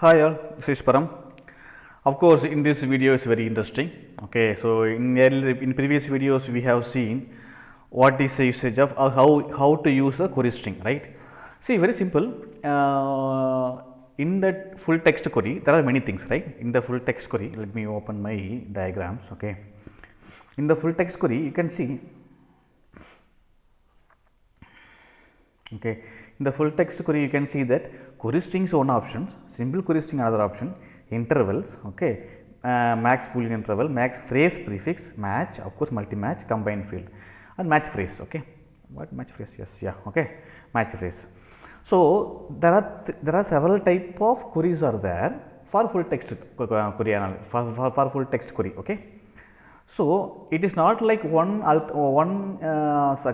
Hi all, this is Param. Of course, in this video is very interesting. Okay, so in previous videos we have seen what is the usage of how to use a query string, right? See, very simple. In that full text query, there are many things, right? In the full text query, let me open my diagrams. Okay, in the full text query, you can see. Okay, in the full text query you can see that query strings one option, simple query string another option, intervals, okay, max boolean interval, max phrase prefix, match, of course multi match, combined field, and match phrase. Okay, what match phrase? Yes, yeah, okay, match phrase. So there are several type of queries are there for full text query for full text query. Okay. So, it is not like one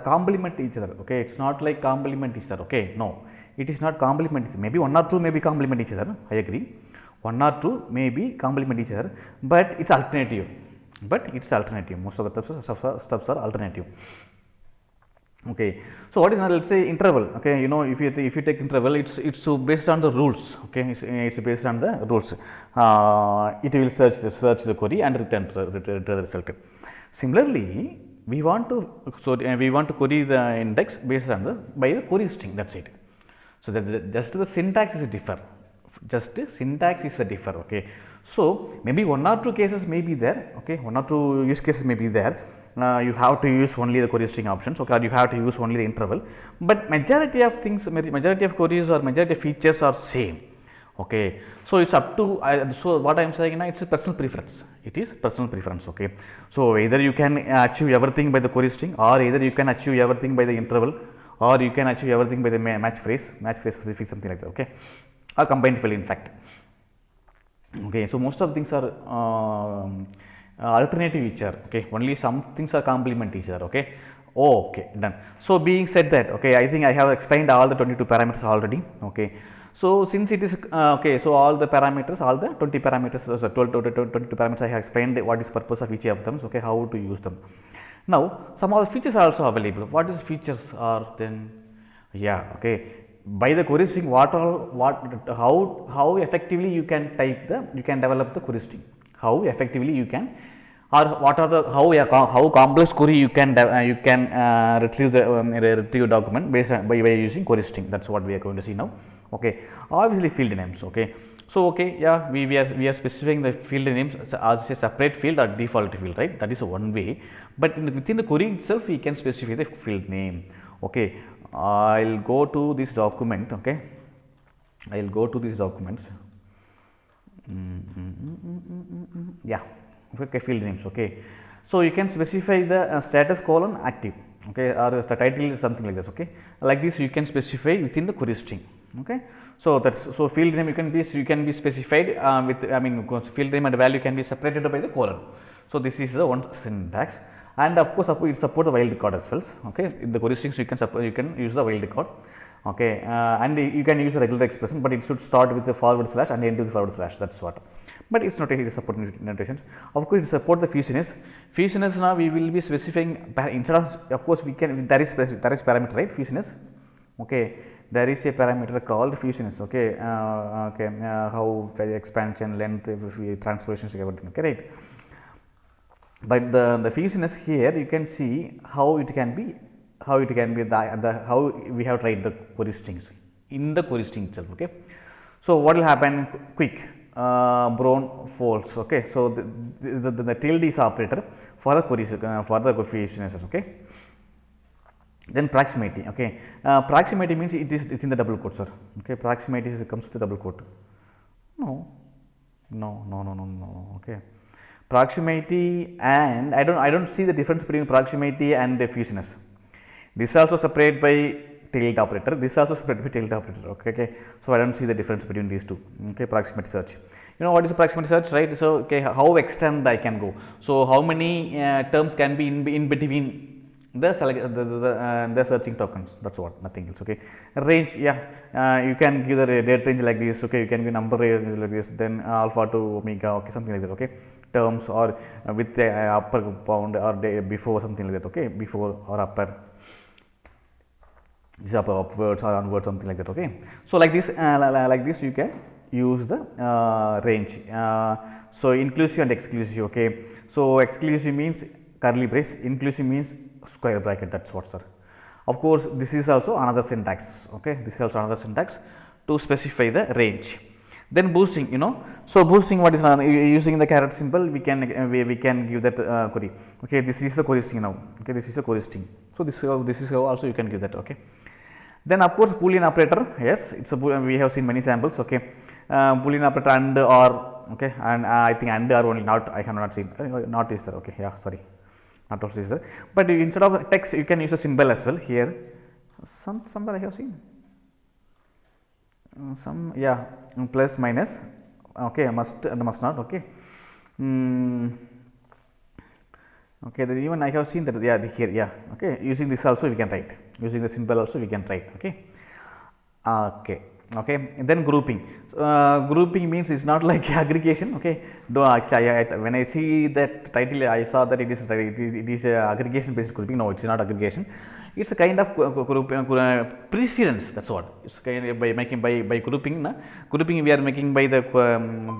complement each other. Okay, it's not like complement each other. Okay, no, it is not complement each other. Maybe one or two may be complement each other. I agree. One or two may be complement each other, but it's alternative. Most of the stuffs are alternative. Okay, so what is let's say interval? Okay, you know, if you take interval, it's based on the rules. Okay, it's based on the rules. It will search the query and return the result. Similarly, we want to query the index based on by the query string. That's it. So just the syntax is differ. Okay, so maybe one or two cases may be there. Okay, one or two use cases may be there. You have to use only the query string options, okay, or you have to use only the interval, but majority of things, majority of queries or majority of features are same. Okay, so it's up to so what I am saying now, it's a personal preference. It is personal preference. Okay, so either you can achieve everything by the query string, or either you can achieve everything by the interval, or you can achieve everything by the match phrase prefix, something like that. Okay, or combined field in fact. Okay, so most of things are alternative each other. Okay, only some things are complement each other. Okay, okay, done. So being said that, okay, I think I have explained all the 22 parameters already. Okay, so since it is okay, so all the parameters, all the 20 parameters, so 22 parameters I have explained what is purpose of each of them. So, okay, how to use them. Now some of the features are also available. What is features are then? Yeah, okay, by the query string, how effectively you can develop the query string, how effectively you can, or what are the how complex query you can retrieve the document based on, by using query string. That's what we are going to see now. Okay, obviously field names. Okay, so okay, yeah, we are specifying the field names as a separate field or default field, right? That is one way, but within the query itself we can specify the field name. Okay, I'll go to this document. Okay, I'll go to these documents. Yeah, okay, field names. Okay, so you can specify the status colon active. Okay, or the title is something like this. Okay, like this you can specify within the query string. Okay, so that's, so field name you can be specified with, I mean, field name and value can be separated by the colon. So this is the one syntax, and of course it support the wildcard as well. Okay, in the query strings you can use the wildcard. Okay, and you can use a regular expression, but it should start with the forward slash and end with the forward slash. That's what. But it's not a support notations. Of course, it support the fussiness. Fussiness now we will be specifying instead of course we can, there is parameter, right? Fussiness. Okay, there is a parameter called fussiness. Okay, how expansion, length, transpositions, everything. Okay, right. But the fussiness here you can see how it can be how we have tried the query strings in the query string itself. Okay, so what will happen? Quick, brown false. Okay, so the tilde is operator for the queries for the fussiness. Okay, then proximity. Okay, proximity means it is within the double quote, sir. Okay, proximity comes with the double quote. No. Okay, proximity, and I don't see the difference between proximity and the fussiness. This also separate by tilde operator. This also separate by tilde operator. Okay, so I don't see the difference between these two. Okay, proximity search. You know what is proximity search, right? So okay, how extend I can go. So how many terms can be in between the searching tokens. That's what, nothing else. Okay, range, yeah, you can give the date range like this. Okay, you can give number range like this, then alpha to omega. Okay, something like that. Okay, terms or with the upper bound or before, something like that. Okay, before or upper. This upwards or onwards, something like that. Okay, so like this use the range. So inclusive and exclusive, okay. So exclusive means curly brace, inclusive means square bracket, that's what, sir. Of course, this is also another syntax, okay. This is also another syntax to specify the range. Then boosting, you know, so boosting, what is using the caret symbol, we can give that query, okay. This is the query string now, okay. This is the query string. So this is how also you can give that, okay. Then of course Boolean operator, yes, it's a we have seen many samples, okay. Boolean operator and or, okay, and I think and or only, not I have not seen, not is there, okay, yeah, sorry, not also is there. But instead of text you can use a symbol as well. Here somewhere I have seen some, yeah, plus minus, okay, must and must not, okay. Okay, then even I have seen that, yeah, here, yeah, okay, using this also we can write, using the symbol also we can write, okay. Okay, and then grouping. Grouping means it's not like aggregation, okay. Though actually, when I see that title, I saw that it is aggregation based grouping. No, it's not aggregation. It's a kind of precedence. That's what. It's kind of by making by grouping. Grouping we are making by the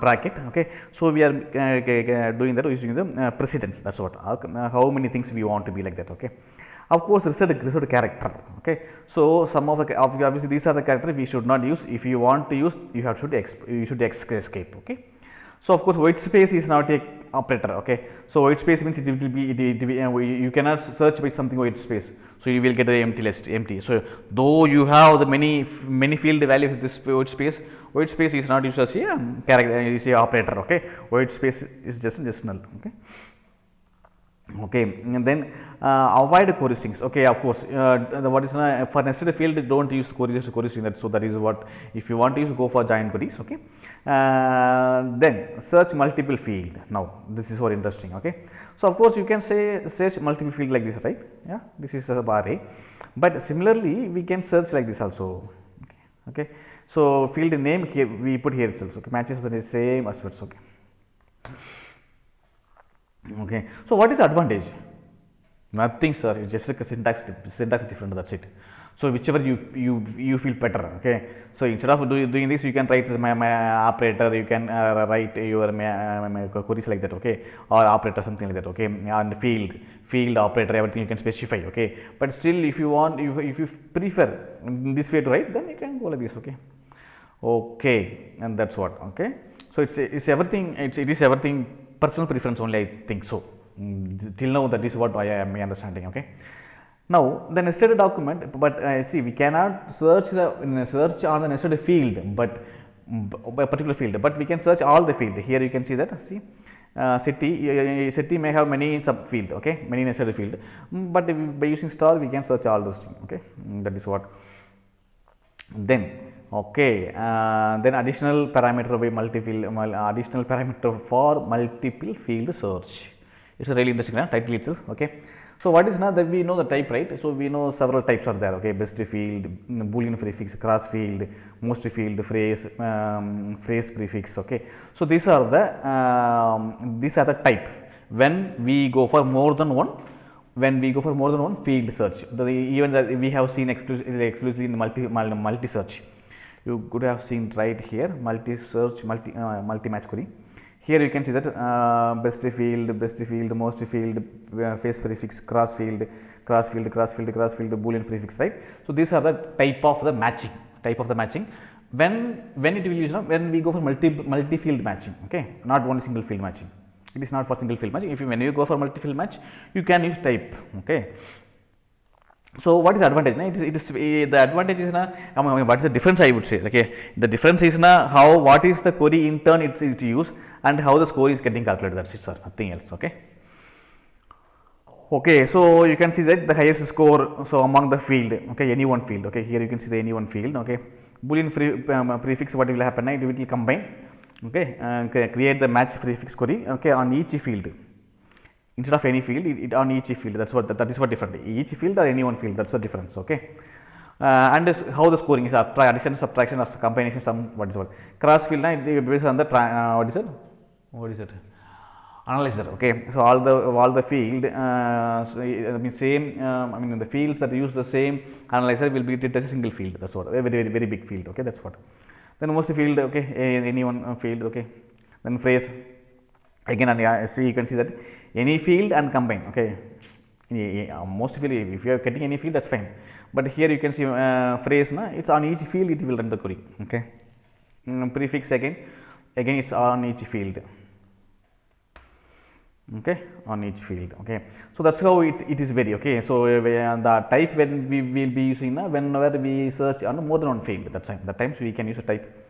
bracket. Okay, so we are doing that using the precedence. That's what. How many things we want to be like that. Okay. Of course, result character. Okay, so some of the obviously these are the characters we should not use. If you want to use, you should escape. Okay, so of course white space is not a operator. Okay, so white space means it will be you cannot search by something white space, so you will get the empty list, empty. So though you have the many field values of this white space is not used as a character, is a operator. Okay, white space is just null. Okay. Okay, and then avoid query strings. Okay, of course, what is for nested field, don't use query string. That is what, if you want to use, go for join queries. Okay, then search multiple field. Now this is very interesting. Okay, so of course you can say search multiple field like this, right? Yeah, this is a array, but similarly we can search like this also. Okay, so field name here we put here itself. Okay, matches the same as words. Okay. Okay, so what is the advantage? Nothing, sir. It's just a syntax different. That's it. So whichever you feel better. Okay, so instead of doing this, you can write my operator. You can write your queries like that. Okay, or operator something like that. Okay, and field operator, everything you can specify. Okay, but still, if you want, if you prefer this way to write, then you can go like this. Okay, okay, and that's what. Okay, so it's everything. It is everything. Personal preference only, I think so. Till now, that is what I am understanding. Okay. Now the nested document, but see, we cannot search on the nested field, but a particular field, but we can search all the field. Here you can see that. See, city may have many sub field. Okay, many nested field, but by using star we can search all those things. Okay, that is what. Then. Okay, then additional parameter by additional parameter for multiple field search. It's a really interesting title itself. Okay, so what is now that we know the type, right? So we know several types are there. Okay, best field, Boolean prefix, cross field, most field, phrase prefix. Okay, so these are the type when we go for more than one. When we go for more than one field search, even that we have seen exclusively in multi search. You could have seen right here multi search, multi match query. Here you can see that best field, most field, face prefix, cross field, Boolean prefix, right? So these are the type of the matching. When it will use, when we go for multi field matching. Okay, not one single field matching. It is not for single field matching. When you go for multi field match, you can use type. Okay. So what is the advantage? It is the advantage is what is the difference? I would say. Okay, the difference is what is the query in turn it's use and how the score is getting calculated. That's it, sir. Nothing else. Okay. Okay, so you can see that the highest score. So among the field, okay, any one field. Okay, here you can see the any one field. Okay, Boolean prefix. What will happen? It will combine. Okay, create the match prefix query. Okay, on each field. Instead of any field, it on each field. That is what different. Each field or any one field. That's the difference. Okay, and how the scoring is addition, subtraction, or combination, sum. What is what cross field? Based on the what is it? Analyzer. Okay, so all the field. So I mean same. I mean the fields that use the same analyzer will be treated as a single field. That's what very big field. Okay, that's what. Then most field, okay, any one field, okay. Then phrase, again, and see, you can see that any field and combine, okay. Most field, if you are getting any field, that's fine. But here you can see phrase, na, it's on each field it will run the query, okay. Prefix again it's on each field, okay, on each field, okay. So that's how it is very, okay. So the type when we will be using, whenever we search on more than one field, that's time, that times we can use a type.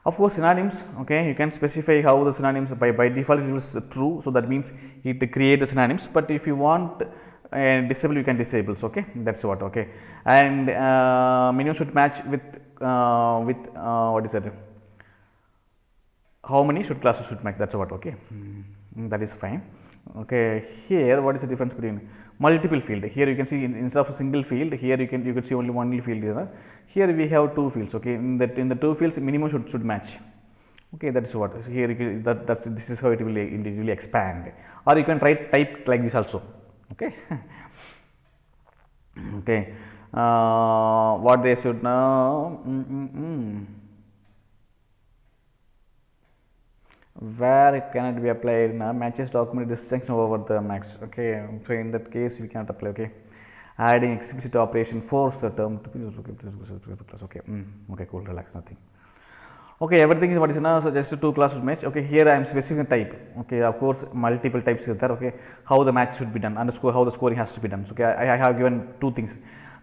Of course, synonyms, okay, you can specify how the synonyms, by default it is true, so that means it create the synonyms, but if you want disable, you can disable, okay, that's what, okay. And minimum should match with what is that, how many should classes should match, that's what, okay. That is fine, okay. Here what is the difference between multiple field? Here you can see instead of a single field, here you can see only one field here. Here we have two fields, okay. In the two fields minimum should match, okay. That is what, so here you can, this is how it will individually expand, or you can type like this also, okay. Okay, what they should now, where it cannot be applied now, matches document distinction over the max, okay. So in that case we cannot apply, okay. Adding explicit operation force the term to okay. Okay, cool, relax, nothing. Okay, everything is what is now, so just two classes match, okay. Here I am specifying type, okay. Of course multiple types is there, okay. How the match should be done, underscore how the scoring has to be done, so okay. I have given two things,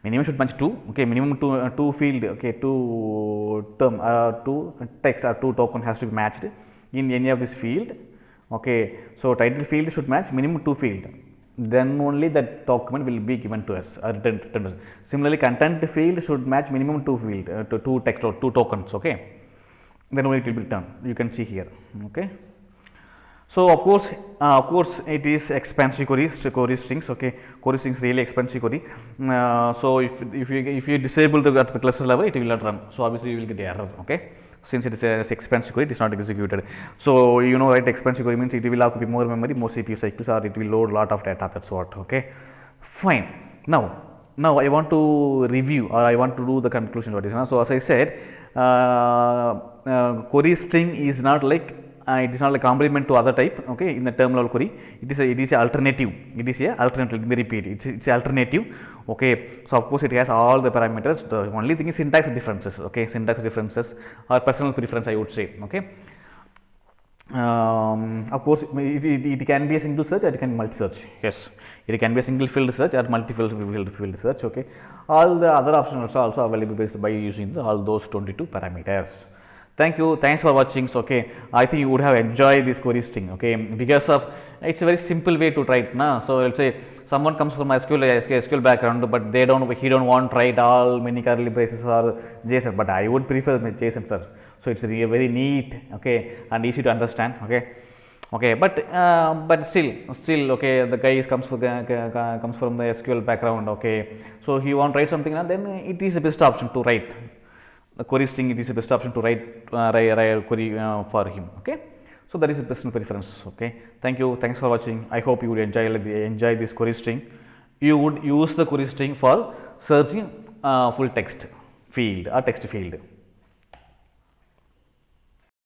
minimum should match 2, okay. Minimum two field, okay, two term, two text or two token has to be matched in any of this field, okay. So title field should match minimum 2 field, then only that document will be given to us or returned to us. Similarly, content field should match minimum 2 field, two text or 2 tokens, okay. Then only it will be returned, you can see here, okay. So of course it is expansive query strings, okay. Query strings really expansive query. So if you disable at the cluster level, it will not run, so obviously you will get the error, okay. Since it is a expansive query, it is not executed. So you know, right, expansive query means it will occupy more memory, more CPU cycles, or it will load lot of data, that's what, okay. Fine. Now I want to review, or I want to do the conclusion what is. So as I said, query string is not like it is not like complement to other type, okay. In the term level query, it is a alternative, let me repeat, it's alternative, okay. So of course it has all the parameters, the only thing is syntax differences, okay, syntax differences or personal preference, I would say, okay. Of course it can be a single search or it can be multi search, yes, it can be a single field search or multiple field search, okay. All the other options are also available based by using all those 22 parameters. Thank you, thanks for watching. So, okay, I think you would have enjoyed this query string, okay, because of it's a very simple way to write, na. So let's say someone comes from SQL background, but he don't want to write all many curly braces or JSON, but I would prefer JSON, sir. So it's very neat, okay, and easy to understand, okay, but still, okay, the guy comes from the SQL background, okay, so he want to write something, and then it is the best option to write. The query string, it is the best option to write query for him, okay. So that is a personal preference, okay. Thank you, thanks for watching. I hope you would enjoy this query string. You would use the query string for searching full text field or text field.